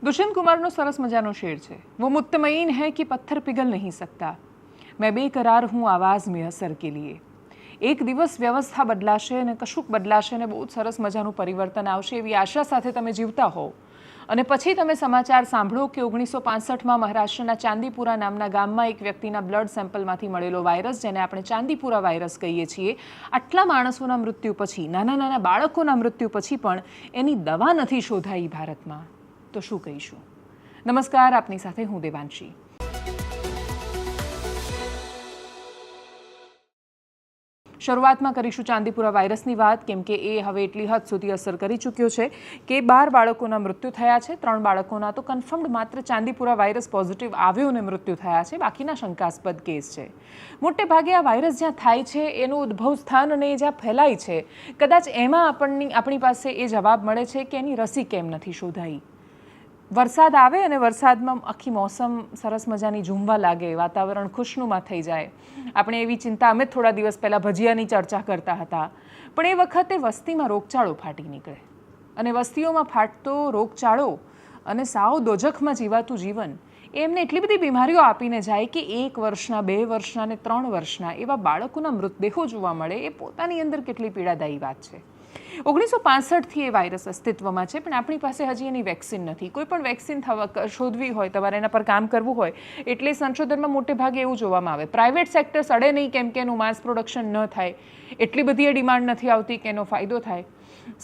Dushyant Kumar no सरस मजानो शेर है। वो मुत्तमईन है कि पत्थर पिघल नहीं सकता, मैं बेकरार हूँ आवाज़ में असर के लिए। एक दिवस व्यवस्था बदलाशे અને કશુંક બદલાશે અને બહુ સરસ મજાનું પરિવર્તન આવશે એવી આશા સાથે તમે જીવતા હો અને પછી તમે સમાચાર સાંભળો કે 1965માં મહારાષ્ટ્રના ચાંદીપુરા નામના ગામમાં એક વ્યક્તિના બ્લડ સેમ્પલમાંથી મળેલો વાયરસ, જેને આપણે ચાંદીપુરા વાયરસ કહીએ છીએ, આટલા માણસોના મૃત્યુ પછી, નાના નાના બાળકોના મૃત્યુ પછી પણ એની દવા નથી શોધાઈ ભારતમાં, તો શું કહીશું? નમસ્કાર, આપની સાથે હું દેવાંશી। શરૂઆતમાં કરીશું ચાંદીપુરા વાયરસની વાત, કેમ કે એ હવે એટલી હદ સુધી અસર કરી ચૂક્યો છે કે 12 બાળકોના મૃત્યુ થયા છે। 3 બાળકોના તો કન્ફર્મ્ડ માત્ર ચાંદીપુરા વાયરસ પોઝિટિવ આવ્યો અને મૃત્યુ થયા છે, બાકીના શંકાસ્પદ કેસ છે। મોટે ભાગે આ વાયરસ જ્યાં થાય છે એનું ઉદ્ભવ સ્થાન અને એ જ્યાં ફેલાય છે, કદાચ એમાં આપણી પાસે એ જવાબ મળે છે કે એની રસી કેમ નથી શોધાઈ। વરસાદ આવે અને વરસાદમાં આખી મોસમ સરસ મજાની ઝૂમવા લાગે, વાતાવરણ ખુશનુમા થઈ જાય। આપણે એવી ચિંતા, અમે થોડા દિવસ પહેલાં ભજીયાની ચર્ચા કરતા હતા, પણ એ વખતે વસ્તીમાં રોગચાળો ફાટી નીકળે અને વસ્તીઓમાં ફાટતો રોગચાળો અને સાવ દોજખમાં જીવાતું જીવન એ એમને એટલી બધી બીમારીઓ આપીને જાય કે 1 વર્ષના, 2 વર્ષના અને 3 વર્ષના એવા બાળકોના મૃતદેહો જોવા મળે, એ પોતાની અંદર કેટલી પીડાદાયી વાત છે। 1965થી એ વાયરસ અસ્તિત્વમાં છે, પણ આપણી પાસે હજી એની વેક્સિન નથી। કોઈ પણ વેક્સિન શોધવી હોય, તમારે એના પર કામ કરવું હોય એટલે સંશોધનમાં મોટે ભાગે એવું જોવામાં આવે, પ્રાઇવેટ સેક્ટર સડે નહીં કેમ કે એનું માસ પ્રોડક્શન ન થાય, એટલી બધી એ ડિમાન્ડ નથી આવતી કે એનો ફાયદો થાય।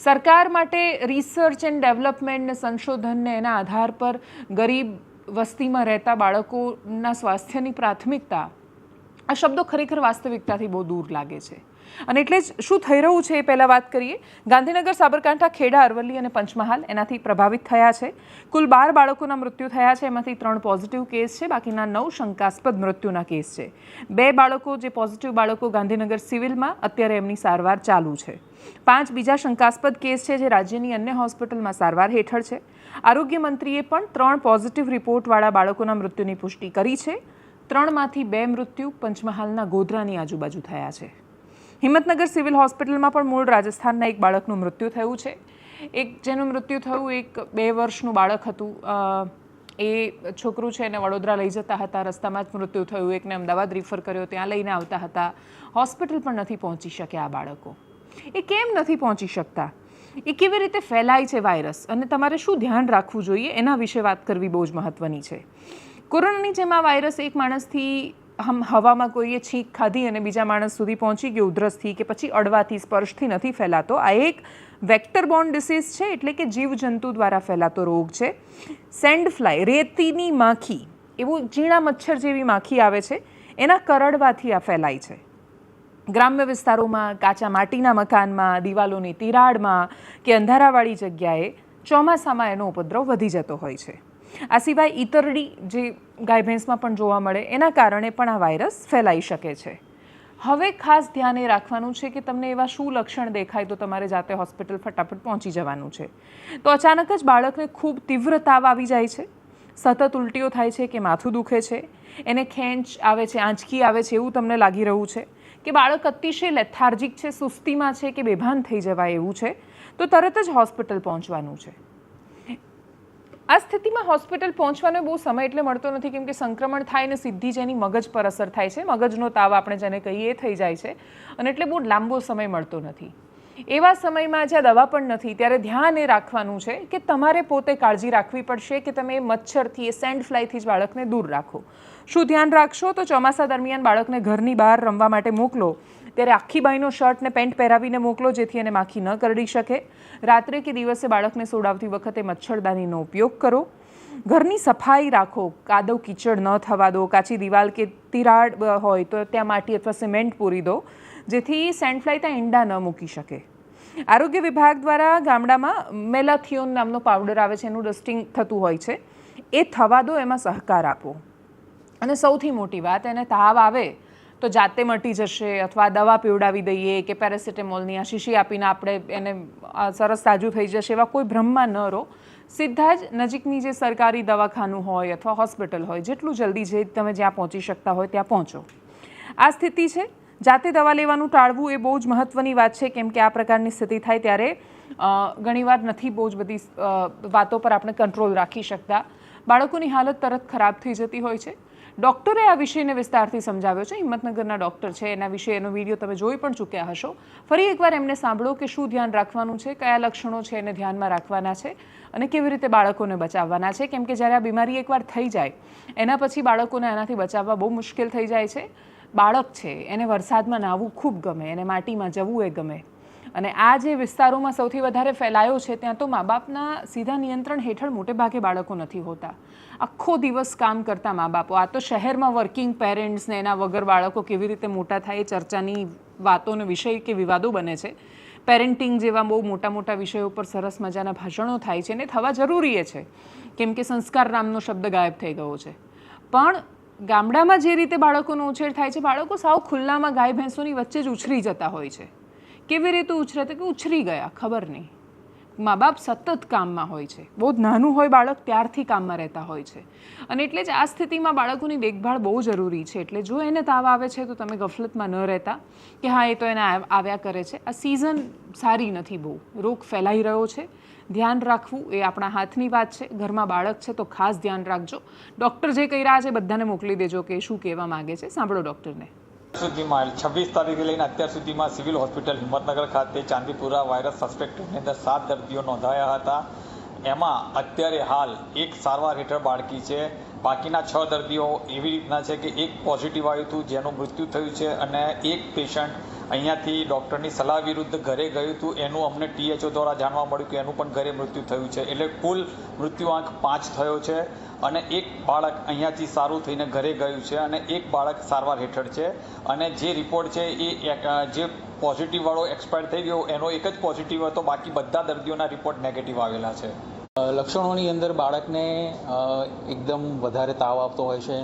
સરકાર માટે રિસર્ચ એન્ડ ડેવલપમેન્ટ ને સંશોધનને એના આધાર પર ગરીબ વસ્તીમાં રહેતા બાળકોના સ્વાસ્થ્યની પ્રાથમિકતા, આ શબ્દો ખરેખર વાસ્તવિકતાથી બહુ દૂર લાગે છે। અને એટલે જ શું થઈ રહ્યું છે એ પહેલાં વાત કરીએ। ગાંધીનગર, સાબરકાંઠા, ખેડા, અરવલ્લી અને પંચમહાલ એનાથી પ્રભાવિત થયા છે। કુલ 12 બાળકોના મૃત્યુ થયા છે, એમાંથી 3 પોઝિટિવ કેસ છે, બાકીના 9 શંકાસ્પદ મૃત્યુના કેસ છે। 2 બાળકો, જે પોઝિટિવ બાળકો, ગાંધીનગર સિવિલમાં અત્યારે એમની સારવાર ચાલુ છે। 5 બીજા શંકાસ્પદ કેસ છે જે રાજ્યની અન્ય હોસ્પિટલમાં સારવાર હેઠળ છે। આરોગ્ય મંત્રીએ પણ 3 પોઝિટિવ રિપોર્ટવાળા બાળકોના મૃત્યુની પુષ્ટિ કરી છે। 3માંથી 2 મૃત્યુ પંચમહાલના ગોધરાની આજુબાજુ થયા છે। હિંમતનગર સિવિલ હોસ્પિટલમાં પણ મૂળ રાજસ્થાનના એક બાળકનું મૃત્યુ થયું છે। એક જેનું મૃત્યુ થયું, એક 2 વર્ષનું બાળક હતું, એ છોકરું છે એને વડોદરા લઈ જતા હતા, રસ્તામાં જ મૃત્યુ થયું। એકને અમદાવાદ રિફર કર્યો, ત્યાં લઈને આવતા હતા, હોસ્પિટલ પણ નથી પહોંચી શક્યા આ બાળકો। એ કેમ નથી પહોંચી શકતા? એ કેવી રીતે ફેલાય છે વાયરસ અને તમારે શું ધ્યાન રાખવું જોઈએ એના વિશે વાત કરવી બહુ જ મહત્ત્વની છે। કોરોનાની જેમ આ વાયરસ એક માણસથી હવામાં કોઈએ છીંક ખાધી અને બીજા માણસ સુધી પહોંચી ગયો ઉધરસથી કે પછી અડવાથી, સ્પર્શથી નથી ફેલાતો। આ એક વેક્ટર બોર્ન ડિસીઝ છે, એટલે કે જીવજંતુ દ્વારા ફેલાતો રોગ છે। સેન્ડ ફ્લાય, રેતીની માખી, એવું ઝીણા મચ્છર જેવી માખી આવે છે, એના કરડવાથી આ ફેલાય છે। ગ્રામ્ય વિસ્તારોમાં, કાચા માટીના મકાનમાં, દિવાલોની તિરાડમાં કે અંધારાવાળી જગ્યાએ ચોમાસામાં એનો ઉપદ્રવ વધી જતો હોય છે। આ સિવાય ઈતરડી, જે ગાય ભેંસમાં પણ જોવા મળે, એના કારણે પણ આ વાયરસ ફેલાઈ શકે છે। હવે ખાસ ધ્યાન એ રાખવાનું છે કે તમને એવા શું લક્ષણ દેખાય તો તમારે જાતે હોસ્પિટલ ફટાફટ પહોંચી જવાનું છે। તો અચાનક જ બાળકને ખૂબ તીવ્ર તાવ આવી જાય છે, સતત ઉલટીઓ થાય છે કે માથું દુખે છે, એને ખેંચ આવે છે, આંચકી આવે છે એવું તમને લાગી રહ્યું છે, કે બાળક અતિશય લેથાર્જિક છે, સુસ્તીમાં છે કે બેભાન થઈ જવાય એવું છે, તો તરત જ હોસ્પિટલ પહોંચવાનું છે। આ સ્થિતિમાં હોસ્પિટલ પહોંચવાનો બહુ સમય એટલે મળતો નથી, કેમ કે સંક્રમણ થાય ને સીધી જ એની મગજ પર અસર થાય છે, મગજનો તાવ આપણે જેને કહીએ એ થઈ જાય છે, અને એટલે બહુ લાંબો સમય મળતો નથી। એવા સમયમાં જ્યાં દવા પણ નથી, ત્યારે ધ્યાન એ રાખવાનું છે કે તમારે પોતે કાળજી રાખવી પડશે કે તમે એ મચ્છરથી, એ સેન્ડ ફ્લાયથી જ બાળકને દૂર રાખો। શું ધ્યાન રાખશો? તો ચોમાસા દરમિયાન બાળકને ઘરની બહાર રમવા માટે મોકલો ત્યારે આખી બાઈનો શર્ટ ને પેન્ટ પહેરાવીને મોકલો, જેથી એને માખી ન કરડી શકે। રાત્રે કે દિવસે બાળકને સોડાવતી વખતે મચ્છરદાનીનો ઉપયોગ કરો। ઘરની સફાઈ રાખો, કાદવ કીચડ ન થવા દો, કાચી દિવાલ કે તિરાડ હોય તો ત્યાં માટી અથવા સિમેન્ટ પૂરી દો, જેથી સેન્ડ ફ્લાય ત્યાં ઈંડા ન મૂકી શકે। આરોગ્ય વિભાગ દ્વારા ગામડામાં મેલાથિયોન નામનો પાવડર આવે છે, એનું ડસ્ટિંગ થતું હોય છે, એ થવા દો, એમાં સહકાર આપો। અને સૌથી મોટી વાત, એને તાવ આવે તો જાતે મટી જશે અથવા દવા પીવડાવી દઈએ કે પેરાસિટામોલની આ શીશી આપીને આપણે એને સરસ તાજું થઈ જશે, એવા કોઈ ભ્રમમાં ન રહો। સીધા જ નજીકની જે સરકારી દવાખાનું હોય અથવા હોસ્પિટલ હોય, જેટલું જલ્દી જે તમે જ્યાં પહોંચી શકતા હોય ત્યાં પહોંચો। આ સ્થિતિ છે જાતે દવા લેવાનું ટાળવું એ બહુ જ મહત્ત્વની વાત છે, કેમ કે આ પ્રકારની સ્થિતિ થાય ત્યારે ઘણીવાર નથી બહુ જ બધી વાતો પર આપણે કંટ્રોલ રાખી શકતા. બાળકોની હાલત તરત ખરાબ થઈ જતી હોય છે. ડૉક્ટરે આ વિષયને વિસ્તારથી સમજાવ્યો છે. હિંમતનગરના ડૉક્ટર છે, એના વિશે એનો વિડીયો તમે જોઈ પણ ચૂક્યા હશો. ફરી એકવાર એમને સાંભળો કે શું ધ્યાન રાખવાનું છે, કયા લક્ષણો છે એને ધ્યાનમાં રાખવાના છે અને કેવી રીતે બાળકોને બચાવવાના છે, કેમ કે જ્યારે આ બીમારી એકવાર થઈ જાય એના પછી બાળકોને એનાથી બચાવવા બહુ મુશ્કેલ થઈ જાય છે. બાળક છે એને વરસાદમાં નાહવું ખૂબ ગમે, એને માટીમાં જવું એ ગમે, અને આ જે વિસ્તારોમાં સૌથી વધારે ફેલાયો છે ત્યાં તો મા બાપના સીધા નિયંત્રણ હેઠળ મોટે ભાગે બાળકો નથી હોતા. આખો દિવસ કામ કરતા મા બાપો, આ તો શહેરમાં વર્કિંગ પેરેન્ટ્સને એના વગર બાળકો કેવી રીતે મોટા થાય એ ચર્ચાની વાતોનો વિષય કે વિવાદો બને છે. પેરેન્ટિંગ જેવા બહુ મોટા મોટા વિષયો પર સરસ મજાના ભાષણો થાય છે ને થવા જરૂરી છે, કેમ કે સંસ્કાર નામનો શબ્દ ગાયબ થઈ ગયો છે. પણ ગામડામાં જે રીતે બાળકોનો ઉછેર થાય છે, બાળકો સાવ ખુલ્લામાં ગાય ભેંસોની વચ્ચે જ ઉછરી જતા હોય છે. કેવી રીતે ઉછરે કે ઉછરી ગયા ખબર નહીં. મા બાપ સતત કામમાં હોય છે, બહુ જ નાનું હોય બાળક ત્યારથી કામમાં રહેતા હોય છે, અને એટલે જ આ સ્થિતિમાં બાળકોની દેખભાળ બહુ જરૂરી છે. એટલે જો એને તાવ આવે છે તો તમે ગફલતમાં ન રહેતા કે હા એ તો એને આવ્યા કરે છે. આ સિઝન સારી નથી, બહુ રોગ ફેલાઈ રહ્યો છે. ધ્યાન રાખવું એ આપણા હાથની વાત છે. ઘરમાં બાળક છે તો ખાસ ધ્યાન રાખજો. ડૉક્ટર જે કહી રહ્યા છે બધાને મોકલી દેજો કે શું કહેવા માગે છે. સાંભળો ડૉક્ટરને. સુધીમાં 26 તારીખે લઈને અત્યાર સુધીમાં સિવિલ હોસ્પિટલ હિંમતનગર ખાતે ચાંદીપુરા વાયરસ સસ્પેક્ટેડની અંદર 7 દર્દીઓ નોંધાયા હતા. એમાં અત્યારે હાલ એક સારવાર હેઠળ બાળકી છે. બાકીના 6 દર્દીઓ એવી રીતના છે કે એક પોઝિટિવ આવ્યું હતું જેનું મૃત્યુ થયું છે, અને એક પેશન્ટ અહીંયાથી ડૉક્ટરની સલાહ વિરુદ્ધ ઘરે ગયું હતું. એનું અમને THO દ્વારા જાણવા મળ્યું કે એનું પણ ઘરે મૃત્યુ થયું છે. એટલે કુલ મૃત્યુઆંક 5 થયો છે, અને એક બાળક અહીંયાથી સારું થઈને ઘરે ગયું છે, અને એક બાળક સારવાર હેઠળ છે. અને જે રિપોર્ટ છે એ જે પોઝિટિવવાળો એક્સપાયર થઈ ગયો એનો એક જ પોઝિટિવ હતો, બાકી બધા દર્દીઓના રિપોર્ટ નેગેટિવ આવેલા છે. લક્ષણોની અંદર બાળકને એકદમ વધારે તાવ આવતો હોય છે,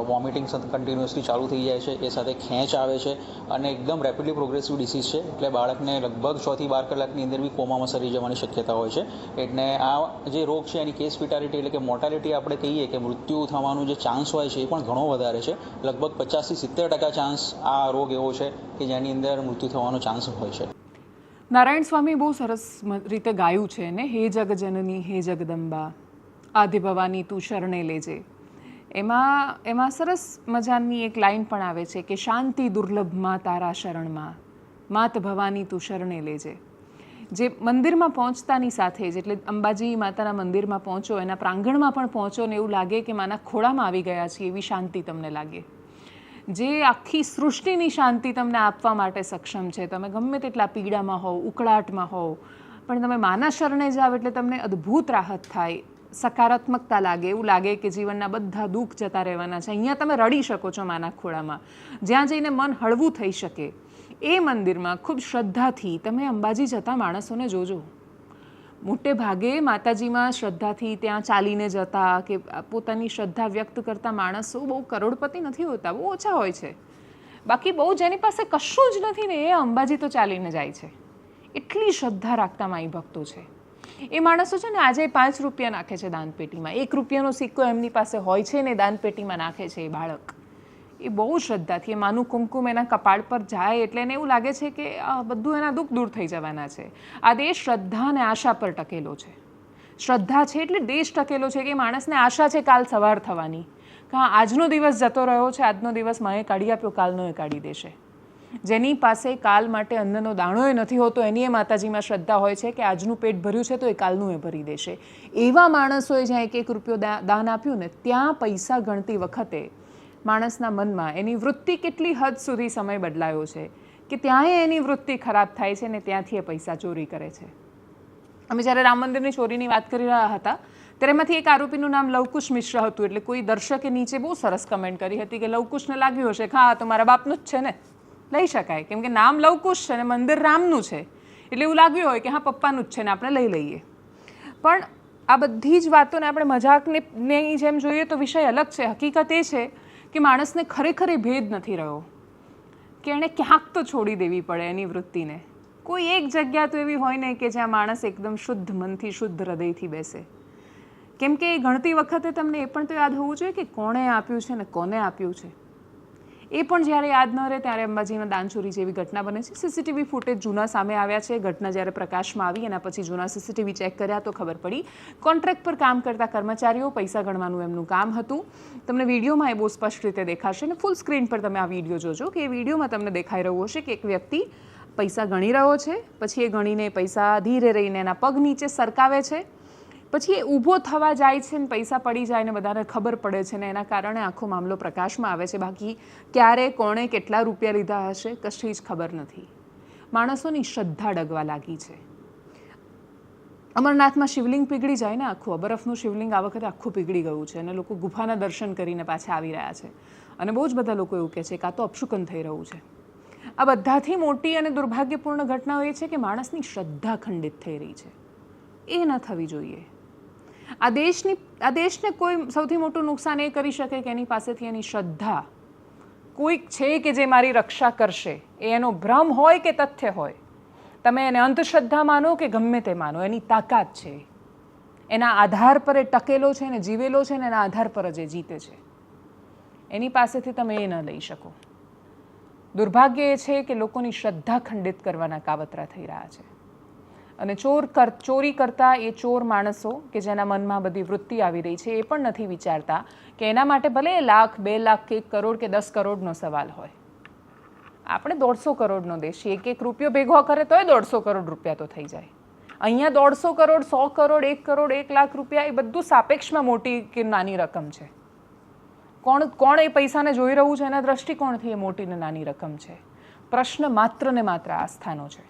વોમિટિંગ કન્ટિન્યુઅસલી ચાલુ થઈ જાય છે, એ સાથે ખેંચ આવે છે, અને એકદમ રેપિડલી પ્રોગ્રેસિવ ડિસીઝ છે. એટલે બાળકને લગભગ 6 થી 12 કલાકની અંદર બી કોમામાં સરી જવાની શક્યતા હોય છે. એટલે આ જે રોગ છે એની કેસ ફિટાલિટી એટલે કે મોર્ટાલિટી આપણે કહીએ કે મૃત્યુ થવાનું જે ચાન્સ હોય છે એ પણ ઘણો વધારે છે. લગભગ 50 થી 70% ચાન્સ આ રોગ એવો છે કે જેની અંદર મૃત્યુ થવાનો ચાન્સ હોય છે. નારાયણ સ્વામી બહુ સરસ રીતે ગાયું છે ને, હે જગજનની હે જગદંબા આદિ ભવાની તું શરણે લેજે. એમાં સરસ મજાની એક લાઈન પણ આવે છે કે શાંતિ દુર્લભ માં તારા શરણમાં, માત ભવાની તું શરણે લેજે. જે મંદિરમાં પહોંચતાની સાથે જ, એટલે અંબાજી માતાના મંદિરમાં પહોંચો, એના પ્રાંગણમાં પણ પહોંચો ને એવું લાગે કે માના ખોળામાં આવી ગયા છીએ એવી શાંતિ તમને લાગે. જે આખી સૃષ્ટિની શાંતિ તમને આપવા માટે સક્ષમ છે. તમે ગમે તેટલા પીડામાં હોવ, ઉકળાટમાં હોવ, પણ તમે માના શરણે જાઓ એટલે તમને અદ્ભુત રાહત થાય, સકારાત્મકતા લાગે, એવું લાગે કે જીવનના બધા દુઃખ જતા રહેવાના છે. અહીંયા તમે રડી શકો છો માના ખોળામાં, જ્યાં જઈને મન હળવું થઈ શકે. એ મંદિરમાં ખૂબ શ્રદ્ધાથી તમે અંબાજી જતા માણસોને જોજો. મોટે ભાગે માતાજીમાં શ્રદ્ધાથી ત્યાં ચાલીને જતા કે પોતાની શ્રદ્ધા વ્યક્ત કરતા માણસો બહુ કરોડપતિ નથી હોતા, બહુ ઓછા હોય છે. બાકી બહુ જેની પાસે કશું જ નથી ને એ અંબાજી તો ચાલીને જાય છે. એટલી શ્રદ્ધા રાખતા માઈ ભક્તો છે. એ માણસો છે ને આજે 5 રૂપિયા નાખે છે દાનપેટીમાં, 1 રૂપિયાનો સિક્કો એમની પાસે હોય છે ને દાનપેટીમાં નાખે છે. એ બાળક એ બહુ શ્રદ્ધાથી, એ માનું કુમકુમ એના કપાળ પર જાય એટલે એને એવું લાગે છે કે બધું એના દુઃખ દૂર થઈ જવાના છે. આ દેશ શ્રદ્ધા અને આશા પર ટકેલો છે. શ્રદ્ધા છે એટલે દેશ ટકેલો છે કે માણસને આશા છે કાલ સવાર થવાની, કે હા આજનો દિવસ જતો રહ્યો છે, આજનો દિવસ માએ કાઢી આપ્યો, કાલનો એ કાઢી દેશે. જેની પાસે કાલ માટે અન્નનો દાણો એ નથી હોતો એની એ માતાજીમાં શ્રદ્ધા હોય છે કે આજનું પેટ ભર્યું છે તો એ કાલનું એ ભરી દેશે. એવા માણસોએ જ્યાં 1 રૂપિયો દાન આપ્યું ને ત્યાં પૈસા ગણતી વખતે માણસના મનમાં એની વૃત્તિ કેટલી હદ સુધી સમય બદલાયો છે કે ત્યાંય એની વૃત્તિ ખરાબ થાય છે ને ત્યાંથી એ પૈસા ચોરી કરે છે. અમે જ્યારે રામ મંદિરની ચોરીની વાત કરી રહ્યા હતા ત્યારે એમાંથી એક આરોપીનું નામ લવકુશ મિશ્ર હતું. એટલે કોઈ દર્શકે નીચે બહુ સરસ કમેન્ટ કરી હતી કે લવકુશને લાગ્યું હશે કે હા તો મારા બાપનું જ છે ને, લઈ શકાય, કેમ કે નામ લવકુશ છે ને મંદિર રામનું છે, એટલે એવું લાગ્યું હોય કે હા પપ્પાનું જ છે ને આપણે લઈ લઈએ. પણ આ બધી જ વાતોને આપણે મજાકની જેમ જોઈએ તો વિષય અલગ છે. હકીકત એ છે કે માણસને ખરેખર એ ભેદ નથી રહ્યો કે એણે ક્યાંક તો છોડી દેવી પડે એની વૃત્તિને. કોઈ એક જગ્યા તો એવી હોય ને કે જ્યાં માણસ એકદમ શુદ્ધ મનથી, શુદ્ધ હૃદયથી બેસે. કેમ કે એ ગણતી વખતે તમને એ પણ તો યાદ હોવું જોઈએ કે કોણે આપ્યું છે ને કોને આપ્યું છે. એ પણ જ્યારે યાદ ન રહે ત્યારે અંબાજીમાં દાનચોરી જેવી ઘટના બને છે. સીસીટીવી ફૂટેજ જૂના સામે આવ્યા છે. ઘટના જ્યારે પ્રકાશમાં આવી એના પછી જૂના સીસીટીવી ચેક કર્યા તો ખબર પડી કોન્ટ્રાક્ટ પર કામ કરતા કર્મચારીઓ પૈસા ગણવાનું એમનું કામ હતું. તમને વિડીયોમાં એ બહુ સ્પષ્ટ રીતે દેખાશે અને ફૂલ સ્ક્રીન પર તમે આ વિડીયો જોજો કે એ વિડીયોમાં તમને દેખાઈ રહ્યું હશે કે એક વ્યક્તિ પૈસા ગણી રહ્યો છે. પછી એ ગણીને પૈસા ધીરે રહીને એના પગ નીચે સરકાવે છે. પછી એ ઊભો થવા જાય છે ને પૈસા પડી જાય ને બધાને ખબર પડે છે ને એના કારણે આખો મામલો પ્રકાશમાં આવે છે. બાકી ક્યારે કોણે કેટલા રૂપિયા લીધા હશે કશી જ ખબર નથી. માણસોની શ્રદ્ધા ડગવા લાગી છે. અમરનાથમાં શિવલિંગ પીગળી જાય ને આખું બરફનું શિવલિંગ આ વખતે આખું પીગળી ગયું છે અને લોકો ગુફાના દર્શન કરીને પાછા આવી રહ્યા છે. અને બહુ જ બધા લોકો એવું કહે છે કે આ તો અપશુકન થઈ રહ્યું છે. આ બધાથી મોટી અને દુર્ભાગ્યપૂર્ણ ઘટનાઓ એ છે કે માણસની શ્રદ્ધા ખંડિત થઈ રહી છે. એ ન થવી જોઈએ. આ દેશને કોઈ સૌથી મોટું નુકસાન એ કરી શકે કે એની પાસેથી એની શ્રદ્ધા કોઈક છે કે જે મારી રક્ષા કરશે એ એનો ભ્રમ હોય કે તથ્ય હોય. તમે એને અંધશ્રદ્ધા માનો કે ગમે તે માનો, એની તાકાત છે. એના આધાર પર એ ટકેલો છે ને જીવેલો છે ને એના આધાર પર જ એ જીતે છે. એની પાસેથી તમે એ ન લઈ શકો. દુર્ભાગ્ય એ છે કે લોકોની શ્રદ્ધા ખંડિત કરવાના કાવતરા થઈ રહ્યા છે. અને ચોરી કરતા એ ચોર માણસો કે જેના મનમાં બધી વૃત્તિ આવી રહી છે એ પણ નથી વિચારતા કે એના માટે ભલે લાખ 2 લાખ કે 1 કરોડ કે 10 કરોડનો સવાલ હોય. આપણે 150 કરોડનો દેશ છીએ. એક રૂપિયો ભેગો કરે તોય 150 કરોડ રૂપિયા તો થઈ જાય. અહીંયા 150 કરોડ 100 કરોડ 1 કરોડ 1 લાખ રૂપિયા એ બધું સાપેક્ષમાં મોટી કે નાની રકમ છે. કોણ એ પૈસાને જોઈ રહ્યું છે એના દ્રષ્ટિકોણથી એ મોટી ને નાની રકમ છે. પ્રશ્ન માત્ર ને માત્ર આસ્થાનો છે.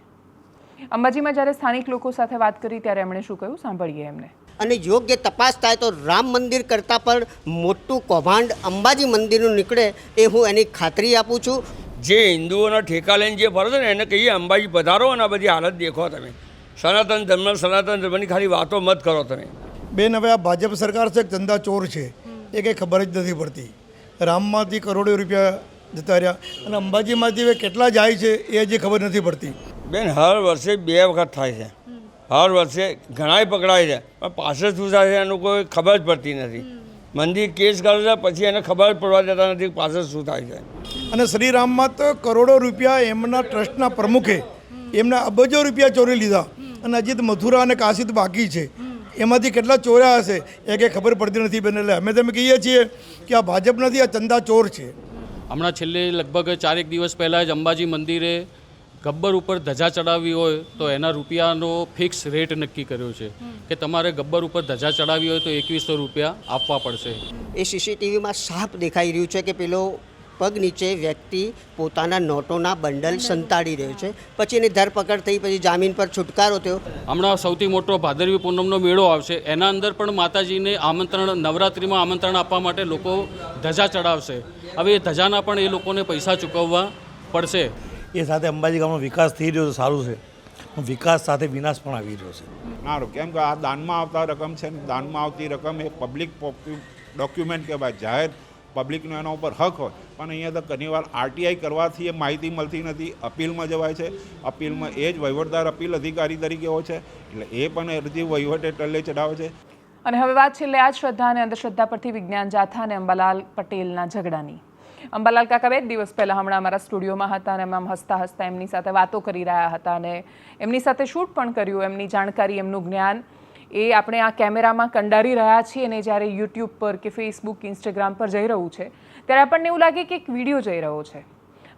અંબાજીમાં જ્યારે સ્થાનિક લોકો સાથે વાત કરી ત્યારે એમણે શું કહ્યું સાંભળીએ એમને. અને યોગ્ય તપાસ થાય તો રામ મંદિર કરતાં પણ મોટું કૌભાંડ અંબાજી મંદિરનું નીકળે એ હું એની ખાતરી આપું છું. જે હિન્દુઓના ઠેકા લઈને જે ફરે છે ને એને કહીએ અંબાજી પધારો અને આ બધી હાલત દેખો તમે. સનાતન ધર્મની ખાલી વાતો મત કરો તમે. બેન હવે આ ભાજપ સરકાર છે ધંધા ચોર છે એ કંઈ ખબર જ નથી પડતી. રામમાંથી કરોડો રૂપિયા જતા રહ્યા અને અંબાજીમાંથી હવે કેટલા જાય છે એ હજી ખબર નથી પડતી. બેન હર વર્ષે 2 વખત થાય છે. હર વર્ષે ઘણાય પકડાય છે પણ પાછળ શું થાય છે એનું કોઈ ખબર જ પડતી નથી. મંદિર કેસ કરે છે પછી એને ખબર જ પડવા દેતા નથી પાછળ શું થાય છે. અને શ્રીરામમાં તો કરોડો રૂપિયા એમના ટ્રસ્ટના પ્રમુખે એમના અબજો રૂપિયા ચોરી લીધા અને હજી તો મથુરા અને કાશી તો બાકી છે. એમાંથી કેટલા ચોર્યા હશે એ કંઈ ખબર પડતી નથી બેન. એટલે અમે તમે કહીએ છીએ કે આ ભાજપ નથી, આ ચંદા ચોર છે. હમણાં છેલ્લે લગભગ 4 દિવસ પહેલાં જ અંબાજી મંદિરે ગબ્બર ઉપર ધજા ચડાવવી હોય તો એના રૂપિયાનો ફિક્સ રેટ નક્કી કર્યો છે કે તમારે ગબ્બર ઉપર ધજા ચડાવવી હોય તો 2100 રૂપિયા આપવા પડશે. એ સીસીટીવીમાં સાફ દેખાઈ રહ્યું છે કે પેલો પગ નીચે વ્યક્તિ પોતાના નોટોના બંડલ સંતાડી રહ્યો છે. પછી એની ધરપકડ થઈ, પછી જામીન પર છુટકારો થયો. હમણાં સૌથી મોટો ભાદરવી પૂનમનો મેળો આવશે એના અંદર પણ માતાજીને આમંત્રણ, નવરાત્રિમાં આમંત્રણ આપવા માટે લોકો ધજા ચડાવશે. હવે એ ધજાના પણ એ લોકોને પૈસા ચૂકવવા પડશે. એ સાથે અંબાજી ગામનો વિકાસ થઈ રહ્યો છે, સારું છે. વિકાસ સાથે વિનાશ પણ આવી રહ્યો છે. સારું, કેમ કે આ દાનમાં આવતા રકમ છે ને દાનમાં આવતી રકમ એ પબ્લિક ડોક્યુમેન્ટ કહેવાય, જાહેર પબ્લિકનો એના ઉપર હક હોય. પણ અહીંયા તો ઘણીવાર આરટીઆઈ કરવાથી એ માહિતી મળતી નથી. અપીલમાં જવાય છે, અપીલમાં એ જ વહીવટદાર અપીલ અધિકારી તરીકે હોય છે એટલે એ પણ અરજી વહીવટે ટલ્લે ચડાવે છે. અને હવે વાત છેલ્લે આ શ્રદ્ધા અને અંધશ્રદ્ધા પરથી વિજ્ઞાન જાથા અને અંબાલાલ પટેલના ઝઘડાની. અંબાલાલ કાકા 2 દિવસ પહેલાં હમણાં અમારા સ્ટુડિયોમાં હતા અને એમ હસતા હસતા એમની સાથે વાતો કરી રહ્યા હતા અને એમની સાથે શૂટ પણ કર્યું. એમની જાણકારી, એમનું જ્ઞાન એ આપણે આ કેમેરામાં કંડારી રહ્યા છીએ અને જ્યારે યુટ્યુબ પર કે ફેસબુક, ઇન્સ્ટાગ્રામ પર જઈ રહ્યું છે ત્યારે આપણને એવું લાગે કે એક વિડીયો જઈ રહ્યો છે.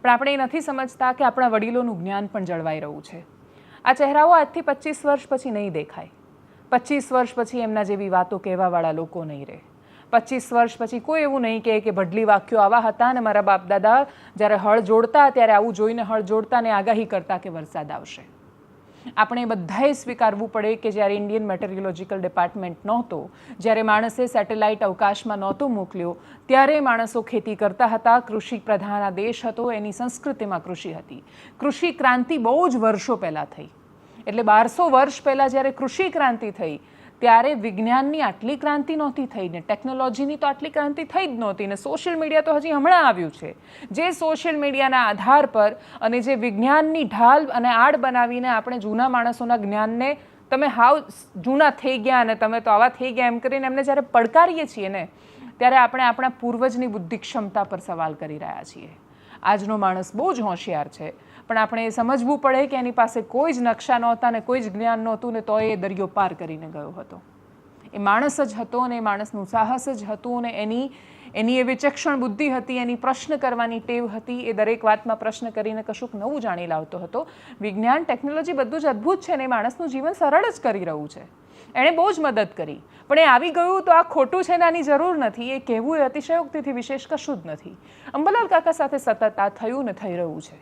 પણ આપણે એ નથી સમજતા કે આપણા વડીલોનું જ્ઞાન પણ જળવાઈ રહ્યું છે. આ ચહેરાઓ આજથી 25 વર્ષ પછી નહીં દેખાય. 25 વર્ષ પછી એમના જેવી વાતો કહેવાવાળા લોકો નહીં રહે. 25 વર્ષ પછી કોઈ એવું નહીં કહે કે ભડલી વાક્યો આવા હતા અને મારા બાપ દાદા જ્યારે હળ જોડતા ત્યારે આવું જોઈને હળ જોડતા ને આગાહી કરતા કે વરસાદ આવશે. આપણે બધાએ સ્વીકારવું પડે કે જ્યારે ઇન્ડિયન મેટેરિયોલોજીકલ ડિપાર્ટમેન્ટ નહોતો, જ્યારે માણસે સેટેલાઇટ અવકાશમાં નહોતો મોકલ્યો, ત્યારે માણસો ખેતી કરતા હતા. કૃષિ પ્રધાન આ દેશ હતો, એની સંસ્કૃતિમાં કૃષિ હતી. કૃષિ ક્રાંતિ બહુ જ વર્ષો પહેલાં થઈ. એટલે 1200 વર્ષ પહેલાં જ્યારે કૃષિ ક્રાંતિ થઈ ત્યારે વિજ્ઞાનની આટલી ક્રાંતિ નહોતી થઈ ને ટેકનોલોજીની તો આટલી ક્રાંતિ થઈ જ નહોતી ને સોશિયલ મીડિયા તો હજી હમણાં આવ્યું છે. જે સોશિયલ મીડિયાના આધાર પર અને જે વિજ્ઞાનની ઢાલ અને આડ બનાવીને આપણે જૂના માણસોના જ્ઞાનને તમે હાવ જૂના થઈ ગયા અને તમે તો આવા થઈ ગયા એમ કરીને એમને જ્યારે પડકારીએ છીએ ને ત્યારે આપણે આપણા પૂર્વજની બુદ્ધિ ક્ષમતા પર સવાલ કરી રહ્યા છીએ. આજનો માણસ બહુ જ હોશિયાર છે, પણ આપણે એ સમજવું પડે કે એની પાસે કોઈ જ નકશા નહોતા ને કોઈ જ જ્ઞાન નહોતું ને તોય એ દરિયો પાર કરીને ગયો હતો. એ માણસ જ હતો અને એ માણસનું સાહસ જ હતું અને એની એ વિચક્ષણ બુદ્ધિ હતી, એની પ્રશ્ન કરવાની ટેવ હતી. એ દરેક વાતમાં પ્રશ્ન કરીને કશુંક નવું જાણી લાવતો હતો. વિજ્ઞાન ટેકનોલોજી બધું જ અદ્ભુત છે અને માણસનું જીવન સરળ જ કરી રહ્યું છે. એણે બહુ જ મદદ કરી, પણ એ આવી ગયું તો આ ખોટું છે ને આની જરૂર નથી એ કહેવું એ અતિશયોક્તિથી વિશેષ કશું જ નથી. અંબાલાલ કાકા સાથે સતત આ થયું ને થઈ રહ્યું છે.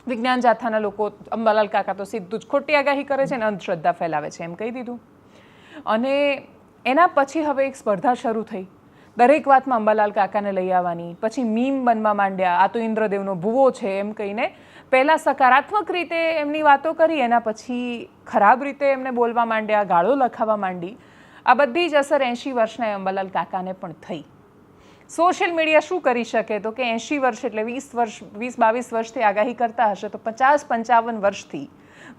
વિજ્ઞાન જાથાના લોકો અંબાલાલ કાકા તો સીધું જ ખોટી આગાહી કરે છે ને અંધશ્રદ્ધા ફેલાવે છે એમ કહી દીધું. અને એના પછી હવે એક સ્પર્ધા શરૂ થઈ દરેક વાતમાં અંબાલાલ કાકાને લઈ આવવાની. પછી મીમ બનવા માંડ્યા, આ તો ઇન્દ્રદેવનો ભૂવો છે એમ કહીને પહેલાં સકારાત્મક રીતે એમની વાતો કરી, એના પછી ખરાબ રીતે એમને બોલવા માંડ્યા, ગાળો લખાવા માંડી. આ બધી જ અસર 80 વર્ષના અંબાલાલ કાકાને પણ થઈ. સોશિયલ મીડિયા શું કરી શકે તો કે 80 વર્ષ એટલે 20-22 વર્ષથી આગાહી કરતા હશે તો 50-55 વર્ષથી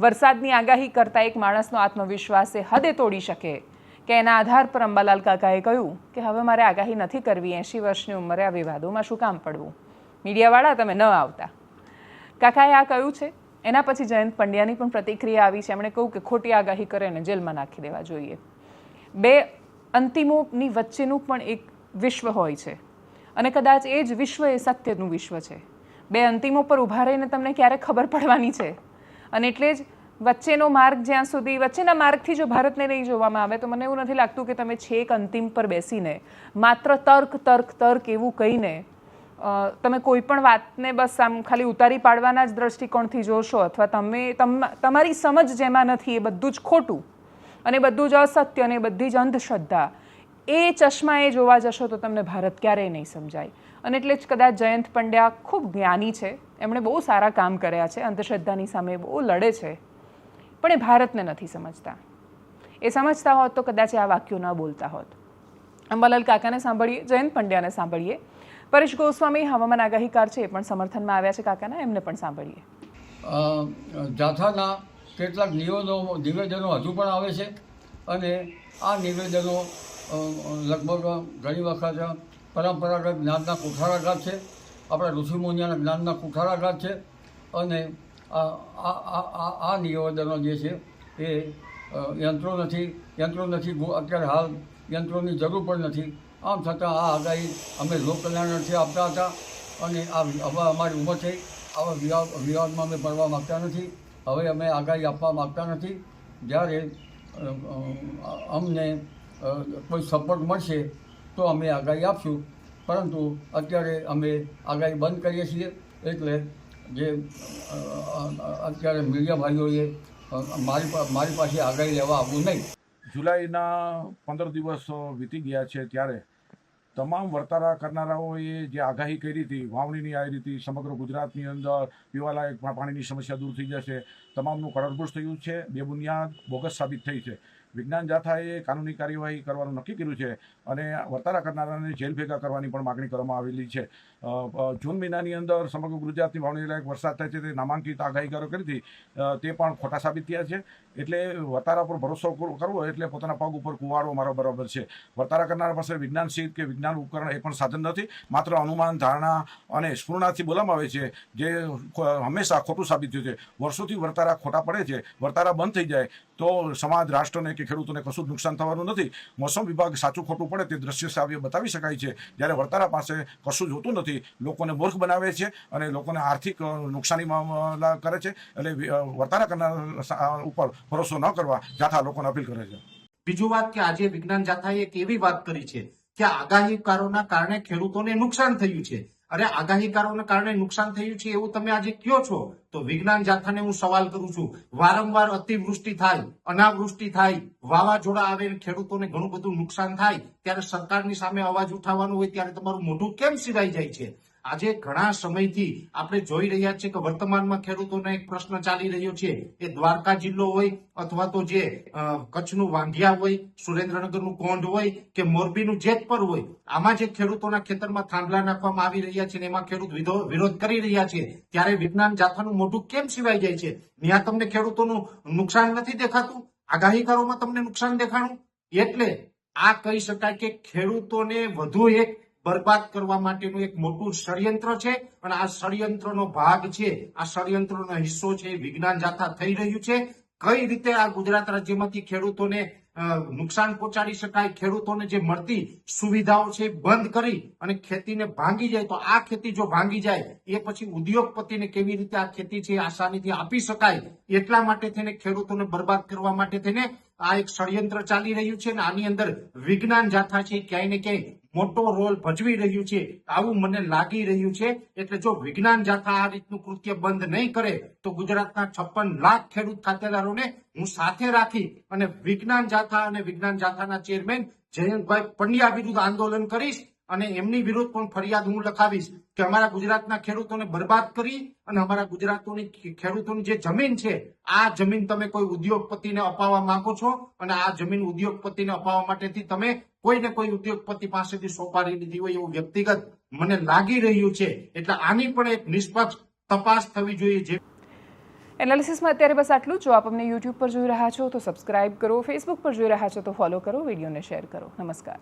વરસાદની આગાહી કરતા એક માણસનો આત્મવિશ્વાસ એ હદે તોડી શકે કે એના આધાર પર અંબાલાલ કાકાએ કહ્યું કે હવે મારે આગાહી નથી કરવી. 80 વર્ષની ઉંમરે આ વિવાદોમાં શું કામ પડવું, મીડિયાવાળા તમે ન આવતા. કાકાએ આ કહ્યું છે. એના પછી જયંત પંડ્યાની પણ પ્રતિક્રિયા આવી છે. એમણે કહ્યું કે ખોટી આગાહી કરે ને જેલમાં નાખી દેવા જોઈએ. બે અંતિમોની વચ્ચેનું પણ એક વિશ્વ હોય છે અને કદાચ એ જ વિશ્વ એ સત્યનું વિશ્વ છે. બે અંતિમો પર ઊભા રહીને તમને ક્યારે ખબર પડવાની છે અને એટલે જ વચ્ચેનો માર્ગ જ્યાં સુધી વચ્ચેના માર્ગથી જો ભારતને નહીં જોવામાં આવે તો મને એવું નથી લાગતું કે તમે છેક અંતિમ પર બેસીને માત્ર તર્ક એવું કહીને તમે કોઈ પણ વાતને બસ આમ ખાલી ઉતારી પાડવાના જ દ્રષ્ટિકોણથી જોશો અથવા તમારી સમજ જેમાં નથી એ બધું જ ખોટું અને બધું જ અસત્ય અને બધી જ અંધશ્રદ્ધા એ ચશ્માએ જોવા જશો તો તમને ભારત ક્યારેય નહીં સમજાય. અને એટલે જ કદાચ જયંત પંડ્યા ખૂબ જ્ઞાની છે, એમણે બહુ સારા કામ કર્યા છે, અંધશ્રદ્ધાની સામે બહુ લડે છે, પણ એ ભારતને નથી સમજતા. એ સમજતા હોત તો કદાચ આ વાક્યો ન બોલતા હોત. અંબાલાલ કાકાને સાંભળીએ, જયંત પંડ્યાને સાંભળીએ. પરેશ ગોસ્વામી હવામાન આગાહીકાર છે, એ પણ સમર્થનમાં આવ્યા છે કાકાના, એમને પણ સાંભળીએ. જાથાના કેટલાક નિવેદનો હજુ પણ આવે છે અને આ નિવેદનો લગભગ ઘણી વખત પરંપરાગત જ્ઞાનના કુઠારાઘાત છે, આપણા ઋષિમુનિયાના જ્ઞાનના કુઠારાઘાત છે અને આ નિવેદનો જે છે એ યંત્રો નથી અત્યારે હાલ યંત્રોની જરૂર પણ નથી. આમ છતાં આ આગાહી અમે લોકકલ્યાણથી આપતા હતા અને હવે અમારી ઉંમર થઈ, આવા વિવાદમાં અમે પડવા માગતા નથી. હવે અમે આગાહી આપવા માગતા નથી. જ્યારે અમને કોઈ સપોર્ટ મળશે તો અમે આગાહી આપશું, પરંતુ અત્યારે અમે આગાહી બંધ કરીએ છીએ. એટલે જે અત્યારે મીડિયા ભાઈઓએ મારી પાસે આગાહી લેવા આવવું નહીં. જુલાઈના 15 દિવસ વીતી ગયા છે ત્યારે તમામ વર્તારા કરનારાઓએ જે આગાહી કરી હતી, વાવણીની આવી હતી, સમગ્ર ગુજરાતની અંદર પીવાલાયક પાણીની સમસ્યા દૂર થઈ જશે, તમામનું કળરભૂસ થયું છે, બેબુનિયાદ બોગસ સાબિત થઈ છે. વિજ્ઞાન જાથાએ કાનૂની કાર્યવાહી કરવાનું નક્કી કર્યું છે અને વર્તારા કરનારાને જેલ ભેગા કરવાની પણ માગણી કરવામાં આવેલી છે. જૂન મહિનાની અંદર સમગ્ર ગુજરાતની વાવણી લાયક વરસાદ થાય છે તે નામાંકિત આગાહીકારો કરી હતી તે પણ ખોટા સાબિત થયા છે. એટલે વર્તારા પર ભરોસો કરવો એટલે પોતાના પગ ઉપર કુવાડો મારો બરાબર છે. વર્તારા કરનારા પાસે વિજ્ઞાન સિદ્ધ કે વિજ્ઞાન ઉપકરણ એ પણ સાધન નથી, માત્ર અનુમાન, ધારણા અને સ્ફૂર્ણાથી બોલવામાં આવે છે, જે હંમેશા ખોટું સાબિત થયું છે. વર્ષોથી વર્તારા ખોટા પડે છે. વર્તારા બંધ થઈ જાય તો સમાજ, રાષ્ટ્રને કે ખેડૂતોને કશું જ નુકસાન થવાનું નથી. મોસમ વિભાગ સાચું ખોટું પડે તે દ્રશ્ય સાવ્ય બતાવી શકાય છે, જ્યારે વર્તારા પાસે કશું જોતું નથી, લોકોને મૂર્ખ બનાવે છે અને લોકોને આર્થિક નુકસાનીમાં કરે છે. એટલે વર્તારા કરનાર ઉપર ભરોસો ન કરવા જાથા લોકોને અપીલ કરે છે. બીજું વાત કે આજે વિજ્ઞાન જાથાએ એક એવી વાત કરી છે કે આગાહીકારોના કારણે ખેડૂતોને નુકસાન થયું છે. અરે આગાહીકારોના કારણે નુકસાન થયું છે એવું તમે આજે કહો છો તો વિજ્ઞાન જાથાને હું સવાલ કરું છું, વારંવાર અતિવૃષ્ટિ થાય, અનાવૃષ્ટિ થાય, વાવાઝોડા આવે, ખેડૂતોને ઘણું બધું નુકસાન થાય, ત્યારે સરકારની સામે અવાજ ઉઠાવવાનો હોય ત્યારે તમારું મોઢું કેમ સિરાઈ જાય છે? આજે ઘણા સમયથી આપણે જોઈ રહ્યા છીએ કે વર્તમાનમાં ખેડૂતોને એક પ્રશ્ન ચાલી રહ્યો છે, એ દ્વારકા જિલ્લો હોય અથવા તો જે કચ્છનું વાંઢિયા હોય, સુરેન્દ્રનગરનું કોંઢ હોય કે મોરબીનું જેતપર હોય, આમાં જે ખેડૂતોના ખેતરમાં થાંભલા નાખવામાં આવી રહ્યા છે ને એમાં ખેડૂત વિરોધ કરી રહ્યા છે, ત્યારે વિજ્ઞાન જાથાનું મોઢું કેમ સિવાય જાય છે? ત્યાં તમને ખેડૂતોનું નુકસાન નથી દેખાતું, આગાહીકારોમાં તમને નુકસાન દેખાણું. એટલે આ કહી શકાય કે ખેડૂતોને વધુ એક બરબાદ કરવા માટેનું એક મોટું ષડયંત્ર છે અને આ ષડયંત્રનો ભાગ છે, આ ષડયંત્રનો હિસ્સો છે વિજ્ઞાન જાથા થઈ રહ્યું છે. કઈ રીતે આ ગુજરાત રાજ્યમાંથી ખેડૂતોને નુકસાન પહોંચાડી શકાય, ખેડૂતોને જે મળતી સુવિધાઓ છે બંધ કરી અને ખેતીને ભાંગી જાય, તો આ ખેતી જો ભાંગી જાય એ પછી ઉદ્યોગપતિને કેવી રીતે આ ખેતી છે આસાનીથી આપી શકાય, એટલા માટે થઈને ખેડૂતોને બરબાદ કરવા માટે થઈને આ એક ષડયંત્ર ચાલી રહ્યું છે અને આની અંદર વિજ્ઞાન જાથા છે ક્યાંય ને ક્યાંય મોટો રોલ ભજવી રહ્યું છે, આવું મને લાગી રહ્યું છે. એટલે જો વિજ્ઞાન જાથા આ રીતનું કૃત્ય બંધ નહીં કરે તો ગુજરાતના 56 લાખ ખેડૂત ખાતેદારોને હું સાથે રાખી અને વિજ્ઞાન જાથા અને વિજ્ઞાન જાથાના ચેરમેન જયંતભાઈ પંડ્યા વિરુદ્ધ આંદોલન કરીશ અને એમની વિરુદ્ધ પણ ફરિયાદ હું લખાવીશ કે અમારા ગુજરાતના ખેડૂતોને બરબાદ કરી અને અમારા ગુજરાતોની ખેડૂતોની જે જમીન છે આ જમીન તમે કોઈ ઉદ્યોગપતિને અપાવવા માંગો છો અને આ જમીન ઉદ્યોગપતિને અપાવવા માટેથી તમે કોઈને કોઈ ઉદ્યોગપતિ પાસેથી સોપારી લીધી હોય એવું વ્યક્તિગત મને લાગી રહ્યું છે. એટલે આની પણ એક નિષ્પક્ષ તપાસ થવી જોઈએ. એનાલિસિસમાં અત્યારે બસ આટલું. જો આપ અમને યુટ્યુબ પર જોઈ રહ્યા છો તો સબસ્ક્રાઇબ કરો, ફેસબુક પર જોઈ રહ્યા છો તો ફોલો કરો, વિડીયોને શેર કરો. નમસ્કાર.